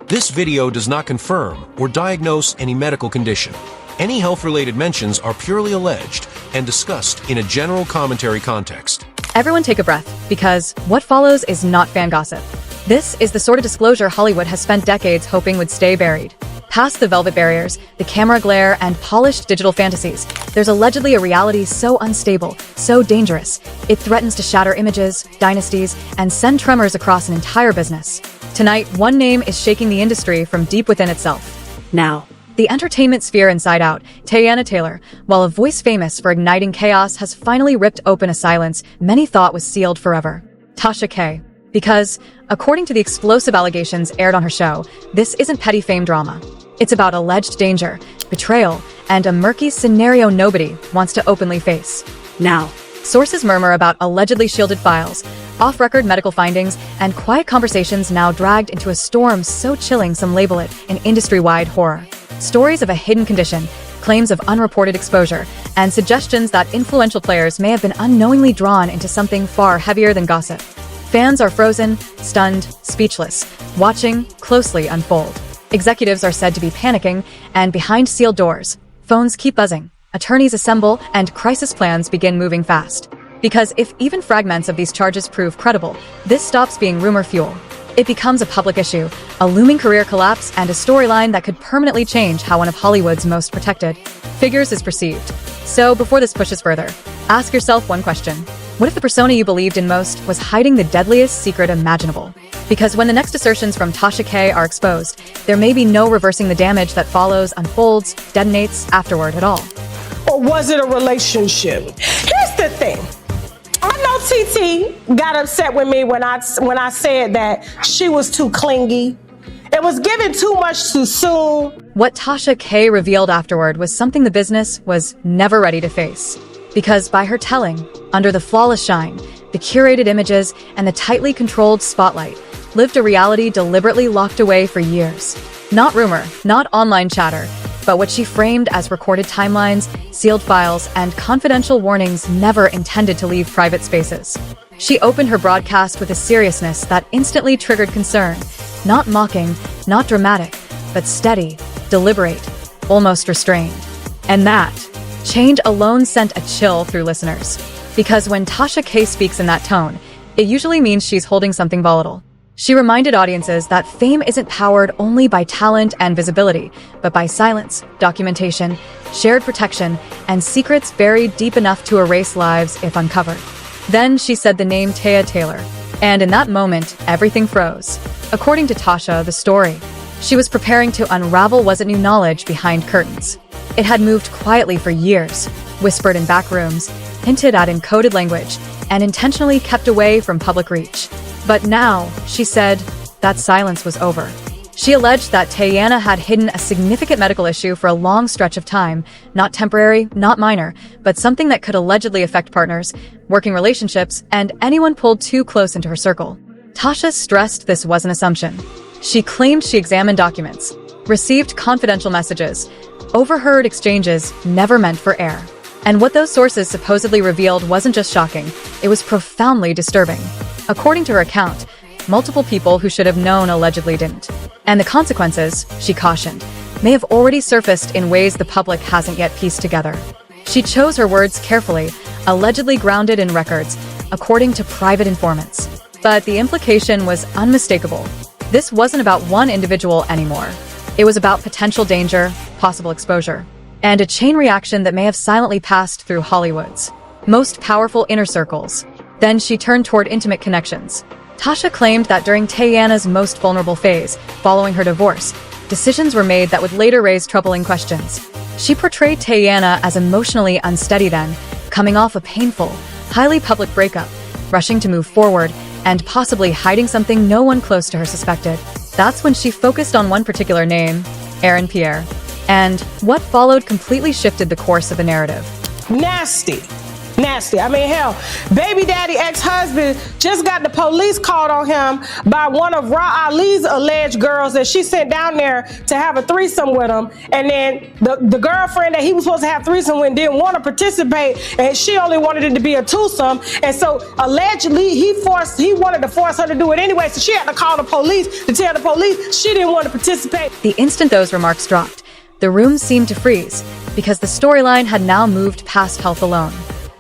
This video does not confirm or diagnose any medical condition. Any health-related mentions are purely alleged and discussed in a general commentary context. Everyone take a breath, because what follows is not fan gossip. This is the sort of disclosure Hollywood has spent decades hoping would stay buried. Past the velvet barriers, the camera glare, and polished digital fantasies, there's allegedly a reality so unstable, so dangerous, it threatens to shatter images, dynasties, and send tremors across an entire business. Tonight, one name is shaking the industry from deep within itself. Now, the entertainment sphere inside out, Teyana Taylor, while a voice famous for igniting chaos, has finally ripped open a silence many thought was sealed forever. Tasha K. Because, according to the explosive allegations aired on her show, this isn't petty fame drama. It's about alleged danger, betrayal, and a murky scenario nobody wants to openly face. Now, sources murmur about allegedly shielded files, off-record medical findings, and quiet conversations now dragged into a storm so chilling some label it an industry-wide horror. Stories of a hidden condition, claims of unreported exposure, and suggestions that influential players may have been unknowingly drawn into something far heavier than gossip. Fans are frozen, stunned, speechless, watching closely unfold. Executives are said to be panicking, and behind sealed doors, phones keep buzzing, attorneys assemble, and crisis plans begin moving fast. Because if even fragments of these charges prove credible, this stops being rumor fuel. It becomes a public issue, a looming career collapse, and a storyline that could permanently change how one of Hollywood's most protected figures is perceived. So before this pushes further, ask yourself one question. What if the persona you believed in most was hiding the deadliest secret imaginable? Because when the next assertions from Tasha K are exposed, there may be no reversing the damage that follows, unfolds, detonates afterward at all. Or was it a relationship? Here's the thing. I know TT got upset with me when I said that she was too clingy. It was given too much too soon. What Tasha K revealed afterward was something the business was never ready to face. Because by her telling, under the flawless shine, the curated images, and the tightly controlled spotlight, lived a reality deliberately locked away for years. Not rumor, not online chatter, but what she framed as recorded timelines, sealed files, and confidential warnings never intended to leave private spaces. She opened her broadcast with a seriousness that instantly triggered concern. Not mocking, not dramatic, but steady, deliberate, almost restrained. And that change alone sent a chill through listeners. Because when Tasha K speaks in that tone, it usually means she's holding something volatile. She reminded audiences that fame isn't powered only by talent and visibility, but by silence, documentation, shared protection, and secrets buried deep enough to erase lives if uncovered. Then she said the name Teyana Taylor, and in that moment, everything froze. According to Tasha, the story she was preparing to unravel wasn't new knowledge behind curtains. It had moved quietly for years, whispered in back rooms, hinted at in coded language, and intentionally kept away from public reach. But now, she said, that silence was over. She alleged that Teyana had hidden a significant medical issue for a long stretch of time, not temporary, not minor, but something that could allegedly affect partners, working relationships, and anyone pulled too close into her circle. Tasha stressed this was an assumption. She claimed she examined documents, received confidential messages, overheard exchanges never meant for air. And what those sources supposedly revealed wasn't just shocking, it was profoundly disturbing. According to her account, multiple people who should have known allegedly didn't. And the consequences, she cautioned, may have already surfaced in ways the public hasn't yet pieced together. She chose her words carefully, allegedly grounded in records, according to private informants. But the implication was unmistakable. This wasn't about one individual anymore. It was about potential danger, possible exposure, and a chain reaction that may have silently passed through Hollywood's most powerful inner circles. Then she turned toward intimate connections. Tasha claimed that during Teyana's most vulnerable phase, following her divorce, decisions were made that would later raise troubling questions. She portrayed Teyana as emotionally unsteady then, coming off a painful, highly public breakup, rushing to move forward, and possibly hiding something no one close to her suspected. That's when she focused on one particular name, Aaron Pierre. And what followed completely shifted the course of the narrative. Nasty. Nasty. I mean, hell, baby daddy ex-husband just got the police called on him by one of Ra Ali's alleged girls that she sent down there to have a threesome with him. And then the girlfriend that he was supposed to have threesome with didn't want to participate, and she only wanted it to be a twosome. And so allegedly he wanted to force her to do it anyway. So she had to call the police to tell the police she didn't want to participate. The instant those remarks dropped, the room seemed to freeze because the storyline had now moved past health alone.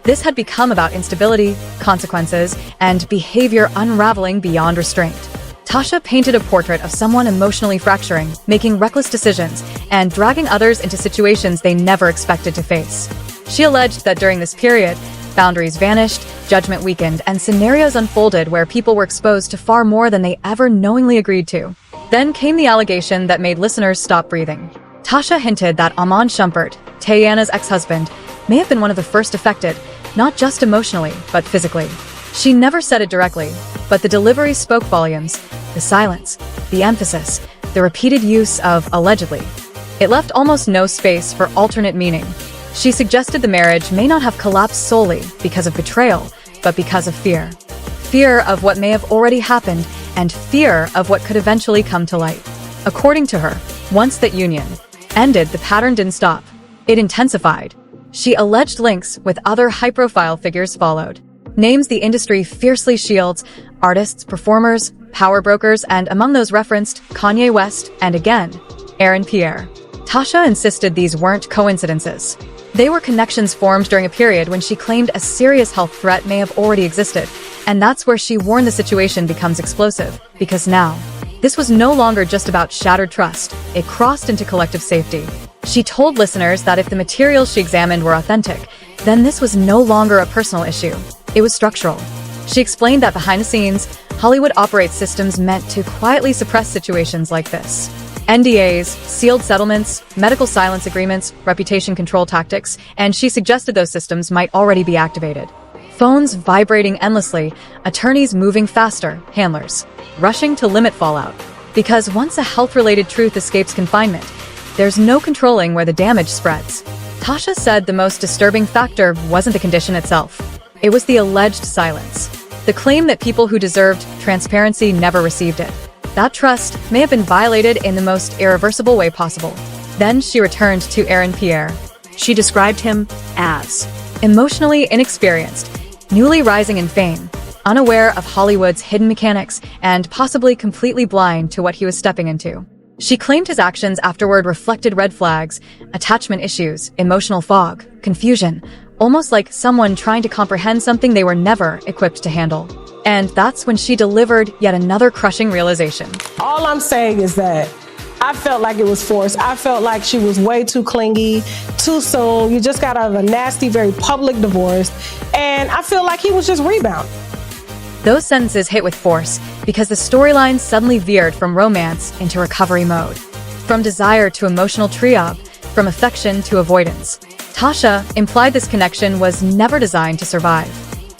This had become about instability, consequences, and behavior unraveling beyond restraint. Tasha painted a portrait of someone emotionally fracturing, making reckless decisions, and dragging others into situations they never expected to face. She alleged that during this period, boundaries vanished, judgment weakened, and scenarios unfolded where people were exposed to far more than they ever knowingly agreed to. Then came the allegation that made listeners stop breathing. Tasha hinted that Amon Shumpert, Teyana's ex-husband, may have been one of the first affected, not just emotionally, but physically. She never said it directly, but the delivery spoke volumes. The silence, the emphasis, the repeated use of allegedly. It left almost no space for alternate meaning. She suggested the marriage may not have collapsed solely because of betrayal, but because of fear. Fear of what may have already happened, and fear of what could eventually come to light. According to her, once that union ended, the pattern didn't stop. It intensified. She alleged links with other high-profile figures followed. Names the industry fiercely shields: artists, performers, power brokers, and among those referenced, Kanye West and, again, Aaron Pierre. Tasha insisted these weren't coincidences. They were connections formed during a period when she claimed a serious health threat may have already existed, and that's where she warned the situation becomes explosive, because now, this was no longer just about shattered trust, it crossed into collective safety. She told listeners that if the materials she examined were authentic, then this was no longer a personal issue. It was structural. She explained that behind the scenes, Hollywood operates systems meant to quietly suppress situations like this. NDAs, sealed settlements, medical silence agreements, reputation control tactics, and she suggested those systems might already be activated. Phones vibrating endlessly, attorneys moving faster, handlers rushing to limit fallout. Because once a health-related truth escapes confinement, there's no controlling where the damage spreads. Tasha said the most disturbing factor wasn't the condition itself. It was the alleged silence. The claim that people who deserved transparency never received it. That trust may have been violated in the most irreversible way possible. Then she returned to Aaron Pierre. She described him as emotionally inexperienced, newly rising in fame, unaware of Hollywood's hidden mechanics, and possibly completely blind to what he was stepping into. She claimed his actions afterward reflected red flags, attachment issues, emotional fog, confusion, almost like someone trying to comprehend something they were never equipped to handle. And that's when she delivered yet another crushing realization. All I'm saying is that I felt like it was forced. I felt like she was way too clingy, too soon. You just got out of a nasty, very public divorce. And I feel like he was just rebounding. Those sentences hit with force because the storyline suddenly veered from romance into recovery mode. From desire to emotional triage, from affection to avoidance. Tasha implied this connection was never designed to survive.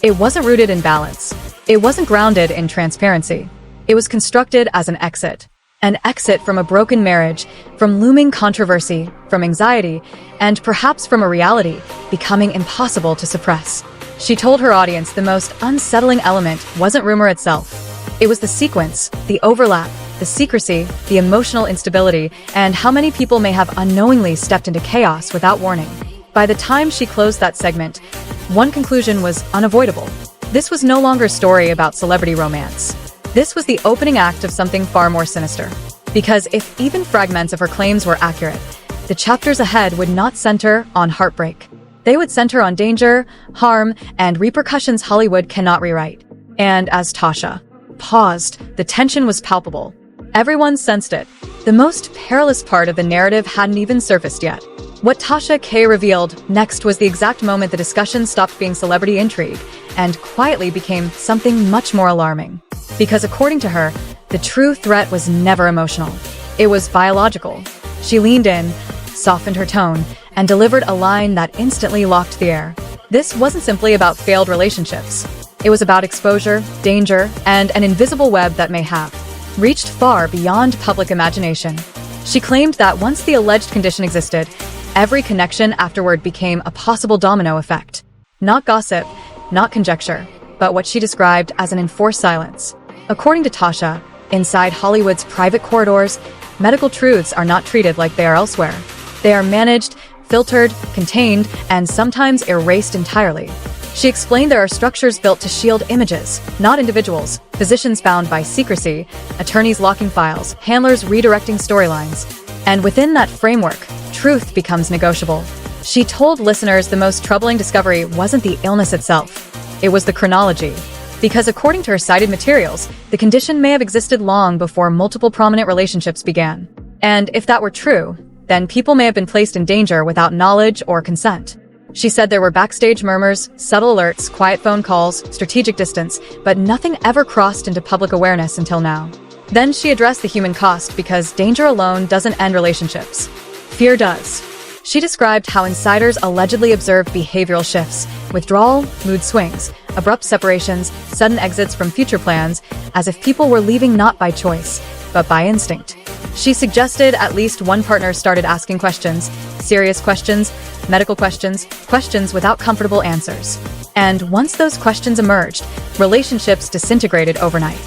It wasn't rooted in balance. It wasn't grounded in transparency. It was constructed as an exit. An exit from a broken marriage, from looming controversy, from anxiety, and perhaps from a reality becoming impossible to suppress. She told her audience the most unsettling element wasn't rumor itself. It was the sequence, the overlap, the secrecy, the emotional instability, and how many people may have unknowingly stepped into chaos without warning. By the time she closed that segment, one conclusion was unavoidable. This was no longer a story about celebrity romance. This was the opening act of something far more sinister. Because if even fragments of her claims were accurate, the chapters ahead would not center on heartbreak. They would center on danger, harm, and repercussions Hollywood cannot rewrite. And as Tasha paused, the tension was palpable. Everyone sensed it. The most perilous part of the narrative hadn't even surfaced yet. What Tasha K revealed next was the exact moment the discussion stopped being celebrity intrigue and quietly became something much more alarming. Because according to her, the true threat was never emotional. It was biological. She leaned in, softened her tone, and delivered a line that instantly locked the air. This wasn't simply about failed relationships. It was about exposure, danger, and an invisible web that may have reached far beyond public imagination. She claimed that once the alleged condition existed, every connection afterward became a possible domino effect. Not gossip, not conjecture, but what she described as an enforced silence. According to Tasha, inside Hollywood's private corridors, medical truths are not treated like they are elsewhere. They are managed, filtered, contained, and sometimes erased entirely. She explained there are structures built to shield images, not individuals, physicians bound by secrecy, attorneys locking files, handlers redirecting storylines. And within that framework, truth becomes negotiable. She told listeners the most troubling discovery wasn't the illness itself. It was the chronology. Because according to her cited materials, the condition may have existed long before multiple prominent relationships began. And if that were true, then people may have been placed in danger without knowledge or consent. She said there were backstage murmurs, subtle alerts, quiet phone calls, strategic distance, but nothing ever crossed into public awareness until now. Then she addressed the human cost because danger alone doesn't end relationships. Fear does. She described how insiders allegedly observed behavioral shifts, withdrawal, mood swings, abrupt separations, sudden exits from future plans, as if people were leaving not by choice, but by instinct. She suggested at least one partner started asking questions, serious questions, medical questions, questions without comfortable answers. And once those questions emerged, relationships disintegrated overnight.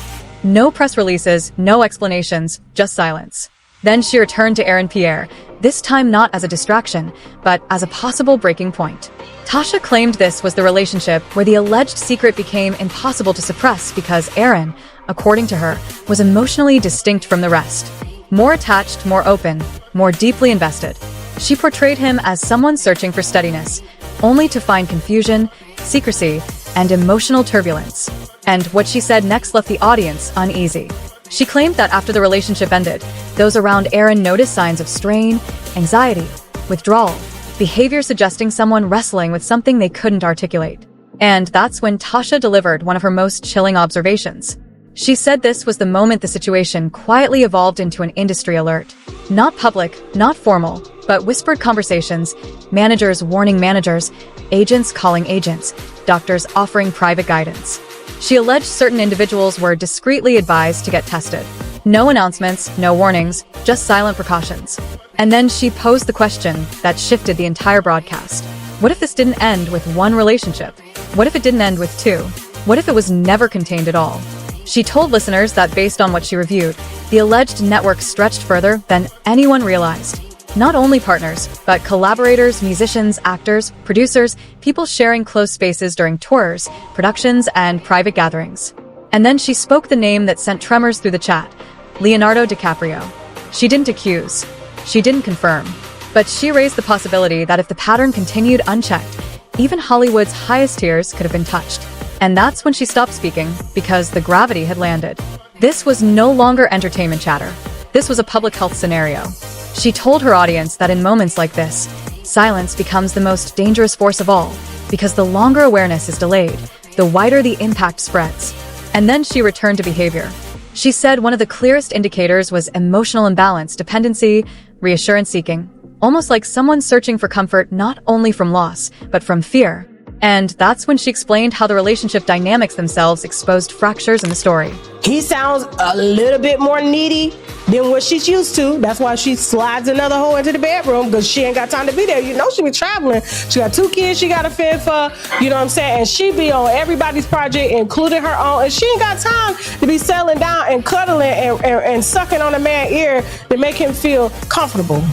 No press releases, no explanations, just silence. Then she returned to Aaron Pierre, this time not as a distraction, but as a possible breaking point. Tasha claimed this was the relationship where the alleged secret became impossible to suppress because Aaron, according to her, was emotionally distinct from the rest. More attached, more open, more deeply invested. She portrayed him as someone searching for steadiness, only to find confusion, secrecy, and emotional turbulence. And what she said next left the audience uneasy. She claimed that after the relationship ended, those around Aaron noticed signs of strain, anxiety, withdrawal, behavior suggesting someone wrestling with something they couldn't articulate. And that's when Tasha delivered one of her most chilling observations. She said this was the moment the situation quietly evolved into an industry alert. Not public, not formal, but whispered conversations, managers warning managers, agents calling agents, doctors offering private guidance. She alleged certain individuals were discreetly advised to get tested. No announcements, no warnings, just silent precautions. And then she posed the question that shifted the entire broadcast. What if this didn't end with one relationship? What if it didn't end with two? What if it was never contained at all? She told listeners that based on what she reviewed, the alleged network stretched further than anyone realized. Not only partners, but collaborators, musicians, actors, producers, people sharing close spaces during tours, productions, and private gatherings. And then she spoke the name that sent tremors through the chat, Leonardo DiCaprio. She didn't accuse. She didn't confirm. But she raised the possibility that if the pattern continued unchecked, even Hollywood's highest tiers could have been touched. And that's when she stopped speaking, because the gravity had landed. This was no longer entertainment chatter. This was a public health scenario. She told her audience that in moments like this, silence becomes the most dangerous force of all, because the longer awareness is delayed, the wider the impact spreads. And then she returned to behavior. She said one of the clearest indicators was emotional imbalance, dependency, reassurance seeking, almost like someone searching for comfort not only from loss, but from fear. And that's when she explained how the relationship dynamics themselves exposed fractures in the story. He sounds a little bit more needy than what she's used to. That's why she slides another hoe into the bedroom, because she ain't got time to be there. You know she be traveling. She got 2 kids she got to fend for, you know what I'm saying? And she be on everybody's project, including her own. And she ain't got time to be settling down and cuddling and sucking on a man's ear to make him feel comfortable.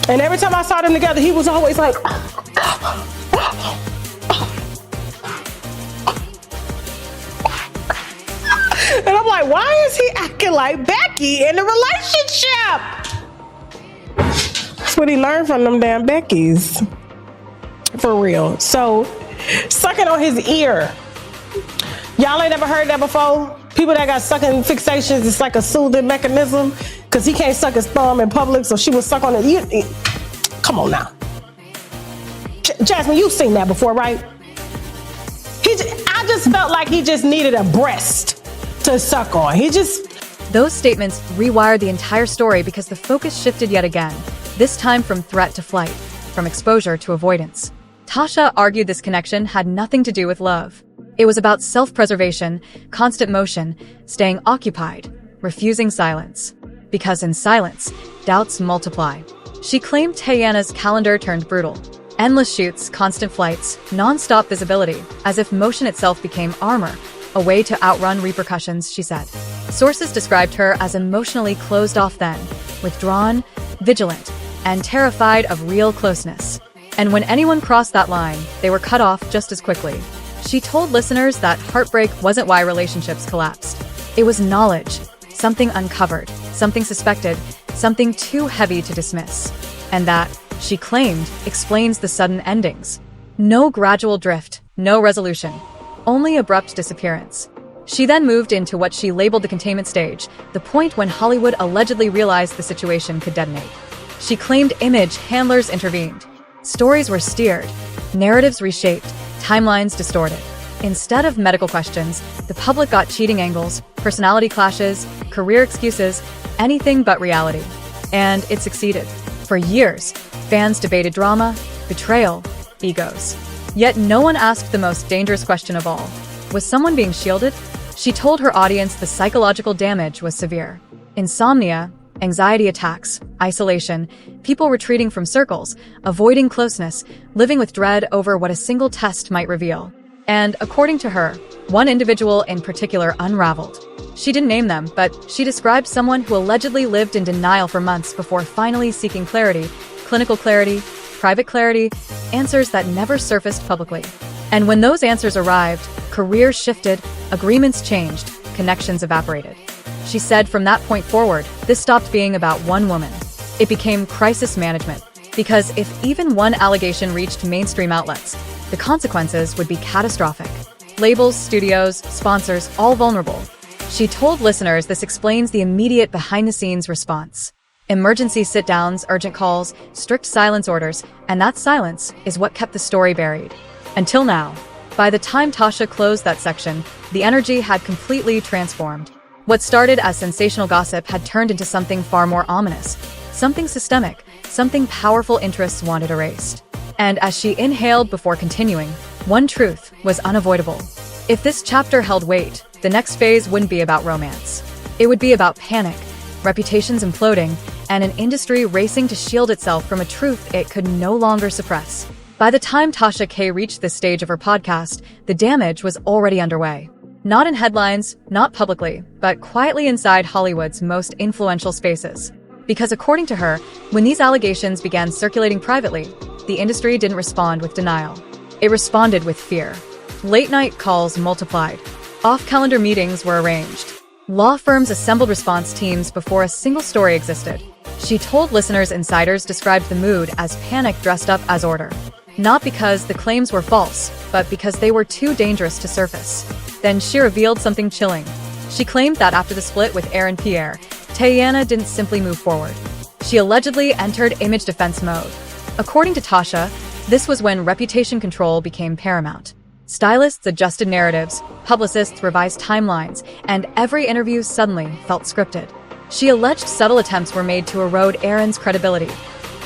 And every time I saw them together, he was always like... And I'm like, why is he acting like Becky in the relationship? That's what he learned from them damn Beckys. For real. So, sucking on his ear. Y'all ain't never heard that before? People that got sucking fixations, it's like a soothing mechanism. Because he can't suck his thumb in public, so she would suck on it. Come on now. Jasmine, you've seen that before, right? I just felt like he just needed a breast to suck on. Those statements rewired the entire story because the focus shifted yet again, this time from threat to flight, from exposure to avoidance. Tasha argued this connection had nothing to do with love. It was about self-preservation, constant motion, staying occupied, refusing silence. Because in silence, doubts multiply. She claimed Teyana's calendar turned brutal. Endless shoots, constant flights, non-stop visibility, as if motion itself became armor, a way to outrun repercussions, she said. Sources described her as emotionally closed off then, withdrawn, vigilant, and terrified of real closeness. And when anyone crossed that line, they were cut off just as quickly. She told listeners that heartbreak wasn't why relationships collapsed. It was knowledge, something uncovered, something suspected, something too heavy to dismiss. And that, she claimed, explains the sudden endings. No gradual drift, no resolution, only abrupt disappearance. She then moved into what she labeled the containment stage, the point when Hollywood allegedly realized the situation could detonate. She claimed image handlers intervened. Stories were steered, narratives reshaped, timelines distorted. Instead of medical questions, the public got cheating angles, personality clashes, career excuses, anything but reality. And it succeeded. For years, fans debated drama, betrayal, egos. Yet no one asked the most dangerous question of all. Was someone being shielded? She told her audience the psychological damage was severe. Insomnia, anxiety attacks, isolation, people retreating from circles, avoiding closeness, living with dread over what a single test might reveal. And according to her, one individual in particular unraveled. She didn't name them, but she described someone who allegedly lived in denial for months before finally seeking clarity, clinical clarity, private clarity, answers that never surfaced publicly. And when those answers arrived, careers shifted, agreements changed, connections evaporated. She said from that point forward, this stopped being about one woman. It became crisis management. Because if even one allegation reached mainstream outlets, the consequences would be catastrophic. Labels, studios, sponsors, all vulnerable. She told listeners this explains the immediate behind-the-scenes response. Emergency sit-downs, urgent calls, strict silence orders, and that silence is what kept the story buried. Until now. By the time Tasha closed that section, the energy had completely transformed. What started as sensational gossip had turned into something far more ominous, something systemic, something powerful interests wanted erased. And as she inhaled before continuing, one truth was unavoidable. If this chapter held weight, the next phase wouldn't be about romance. It would be about panic, reputations imploding, and an industry racing to shield itself from a truth it could no longer suppress. By the time Tasha K reached this stage of her podcast, the damage was already underway. Not in headlines, not publicly, but quietly inside Hollywood's most influential spaces. Because according to her, when these allegations began circulating privately, the industry didn't respond with denial. It responded with fear. Late-night calls multiplied. Off-calendar meetings were arranged. Law firms assembled response teams before a single story existed. She told listeners insiders described the mood as panic dressed up as order. Not because the claims were false, but because they were too dangerous to surface. Then she revealed something chilling. She claimed that after the split with Aaron Pierre, Teyana didn't simply move forward. She allegedly entered image defense mode. According to Tasha, this was when reputation control became paramount. Stylists adjusted narratives, publicists revised timelines, and every interview suddenly felt scripted. She alleged subtle attempts were made to erode Aaron's credibility,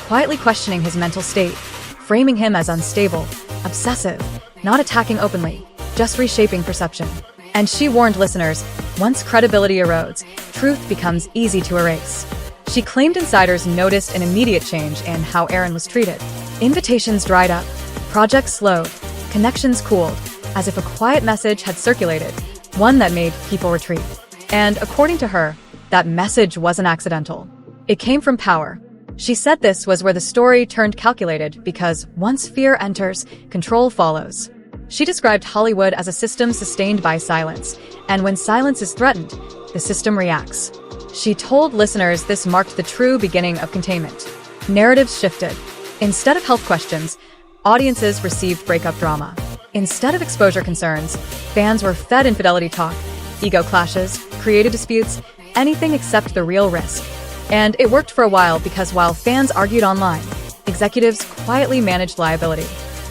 quietly questioning his mental state, framing him as unstable, obsessive, not attacking openly, just reshaping perception. And she warned listeners, once credibility erodes, truth becomes easy to erase. She claimed insiders noticed an immediate change in how Aaron was treated. Invitations dried up, projects slowed, connections cooled, as if a quiet message had circulated, one that made people retreat. And according to her, that message wasn't accidental. It came from power. She said this was where the story turned calculated because once fear enters, control follows. She described Hollywood as a system sustained by silence, and when silence is threatened, the system reacts. She told listeners this marked the true beginning of containment. Narratives shifted. Instead of health questions, audiences received breakup drama. Instead of exposure concerns, fans were fed infidelity talk, ego clashes, creative disputes, anything except the real risk. And it worked for a while because while fans argued online, executives quietly managed liability.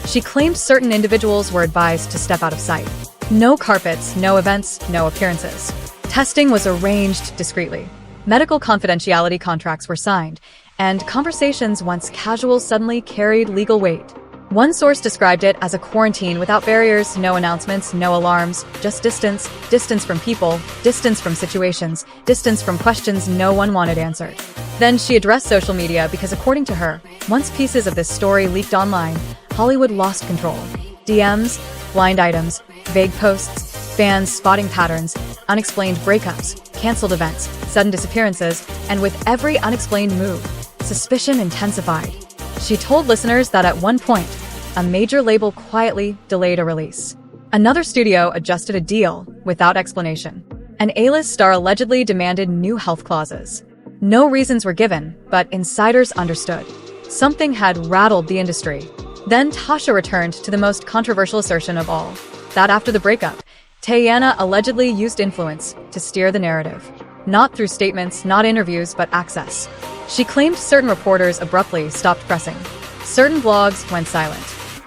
She claimed certain individuals were advised to step out of sight. No carpets, no events, no appearances. Testing was arranged discreetly. Medical confidentiality contracts were signed, and conversations once casual suddenly carried legal weight. One source described it as a quarantine without barriers, no announcements, no alarms, just distance, distance from people, distance from situations, distance from questions no one wanted answered. Then she addressed social media because, according to her, once pieces of this story leaked online, Hollywood lost control. DMs, blind items, vague posts, fans spotting patterns, unexplained breakups, canceled events, sudden disappearances, and with every unexplained move, suspicion intensified. She told listeners that at one point, a major label quietly delayed a release. Another studio adjusted a deal without explanation. An A-list star allegedly demanded new health clauses. No reasons were given, but insiders understood. Something had rattled the industry. Then Tasha returned to the most controversial assertion of all, that after the breakup, Teyana allegedly used influence to steer the narrative. Not through statements, not interviews, but access. She claimed certain reporters abruptly stopped pressing. Certain blogs went silent.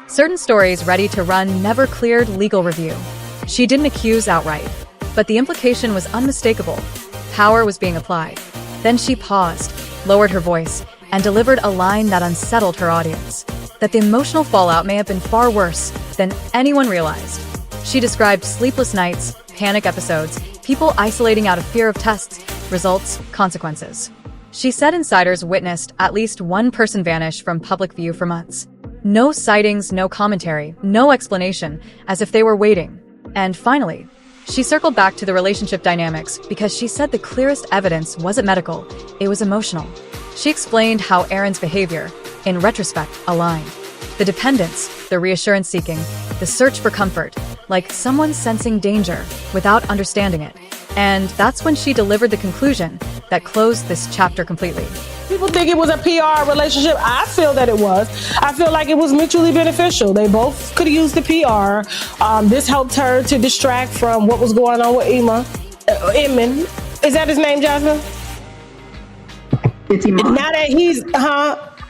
Certain stories ready to run never cleared legal review. She didn't accuse outright, but the implication was unmistakable. Power was being applied. Then she paused, lowered her voice, and delivered a line that unsettled her audience. That the emotional fallout may have been far worse than anyone realized. She described sleepless nights, panic episodes, people isolating out of fear of tests, results, consequences. She said insiders witnessed at least one person vanish from public view for months. No sightings, no commentary, no explanation, as if they were waiting. And finally, she circled back to the relationship dynamics because she said the clearest evidence wasn't medical, it was emotional. She explained how Aaron's behavior, in retrospect, aligned. The dependence, the reassurance seeking, the search for comfort, like someone sensing danger without understanding it. And that's when she delivered the conclusion that closed this chapter completely. People think it was a PR relationship. I feel that it was. I feel like it was mutually beneficial. They both could have used the PR. This helped her to distract from what was going on with Eamon. Is that his name, Jasmine? It's Iman. Now that he's,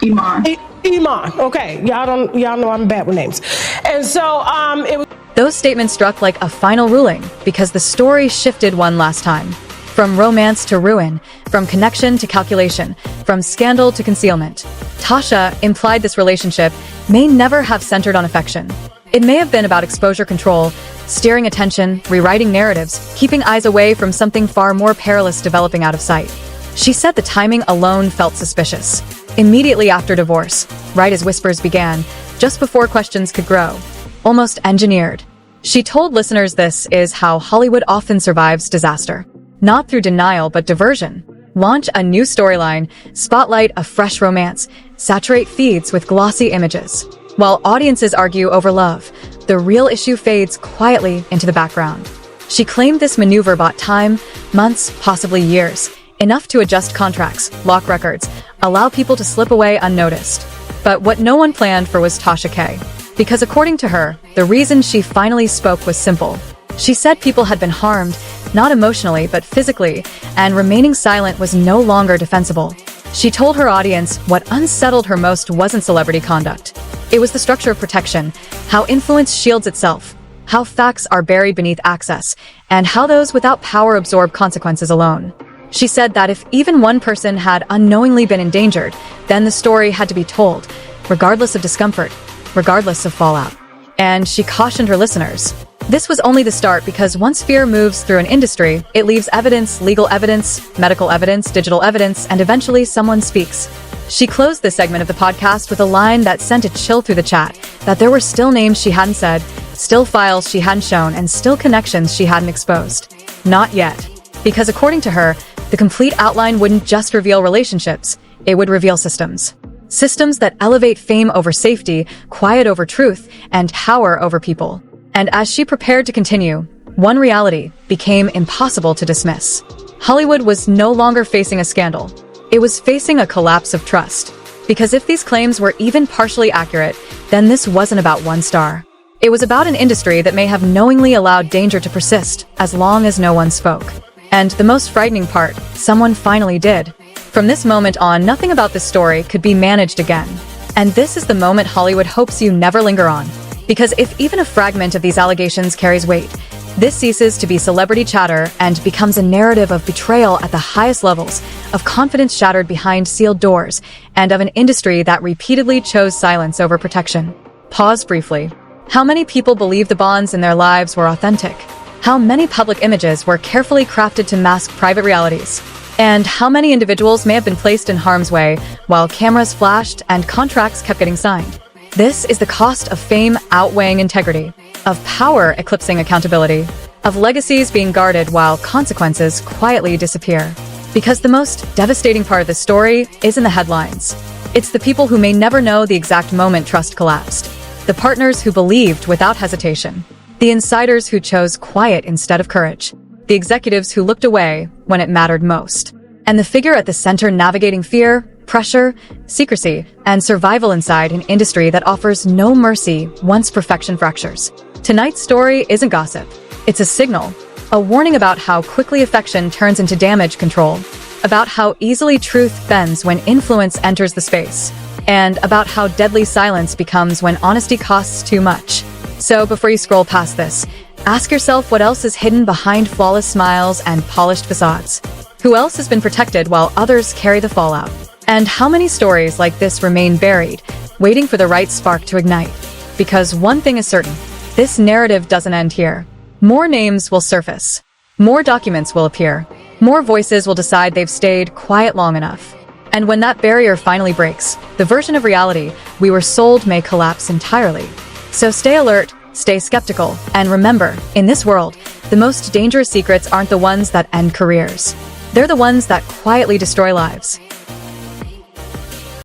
Iman. Iman. Okay, y'all know I'm bad with names. And so it was. Those statements struck like a final ruling because the story shifted one last time. From romance to ruin, from connection to calculation, from scandal to concealment. Tasha implied this relationship may never have centered on affection. It may have been about exposure control, steering attention, rewriting narratives, keeping eyes away from something far more perilous developing out of sight. She said the timing alone felt suspicious. Immediately after divorce, right as whispers began, just before questions could grow. Almost engineered. She told listeners this is how Hollywood often survives disaster. Not through denial, but diversion. Launch a new storyline, spotlight a fresh romance, saturate feeds with glossy images. While audiences argue over love, the real issue fades quietly into the background. She claimed this maneuver bought time, months, possibly years, enough to adjust contracts, lock records, allow people to slip away unnoticed. But what no one planned for was Tasha K. Because according to her, the reason she finally spoke was simple. She said people had been harmed, not emotionally but physically, and remaining silent was no longer defensible. She told her audience what unsettled her most wasn't celebrity conduct. It was the structure of protection, how influence shields itself, how facts are buried beneath access, and how those without power absorb consequences alone. She said that if even one person had unknowingly been endangered, then the story had to be told, regardless of discomfort, regardless of fallout. And she cautioned her listeners. This was only the start because once fear moves through an industry, it leaves evidence, legal evidence, medical evidence, digital evidence, and eventually someone speaks. She closed this segment of the podcast with a line that sent a chill through the chat, that there were still names she hadn't said, still files she hadn't shown, and still connections she hadn't exposed. Not yet. Because according to her, the complete outline wouldn't just reveal relationships, it would reveal systems. Systems that elevate fame over safety, quiet over truth, and power over people. And as she prepared to continue, one reality became impossible to dismiss. Hollywood was no longer facing a scandal. It was facing a collapse of trust. Because if these claims were even partially accurate, then this wasn't about one star. It was about an industry that may have knowingly allowed danger to persist as long as no one spoke. And the most frightening part, someone finally did. From this moment on, nothing about this story could be managed again. And this is the moment Hollywood hopes you never linger on. Because if even a fragment of these allegations carries weight, this ceases to be celebrity chatter and becomes a narrative of betrayal at the highest levels, of confidence shattered behind sealed doors, and of an industry that repeatedly chose silence over protection. Pause briefly. How many people believe the bonds in their lives were authentic? How many public images were carefully crafted to mask private realities? And how many individuals may have been placed in harm's way while cameras flashed and contracts kept getting signed? This is the cost of fame outweighing integrity, of power eclipsing accountability, of legacies being guarded while consequences quietly disappear. Because the most devastating part of the story is in the headlines. It's the people who may never know the exact moment trust collapsed, the partners who believed without hesitation, the insiders who chose quiet instead of courage, the executives who looked away when it mattered most, and the figure at the center navigating fear, pressure, secrecy, and survival inside an industry that offers no mercy once perfection fractures. Tonight's story isn't gossip. It's a signal, a warning about how quickly affection turns into damage control, about how easily truth bends when influence enters the space, and about how deadly silence becomes when honesty costs too much. So before you scroll past this, ask yourself what else is hidden behind flawless smiles and polished facades. Who else has been protected while others carry the fallout? And how many stories like this remain buried, waiting for the right spark to ignite? Because one thing is certain, this narrative doesn't end here. More names will surface. More documents will appear. More voices will decide they've stayed quiet long enough. And when that barrier finally breaks, the version of reality we were sold may collapse entirely. So stay alert, stay skeptical, and remember, in this world, the most dangerous secrets aren't the ones that end careers. They're the ones that quietly destroy lives.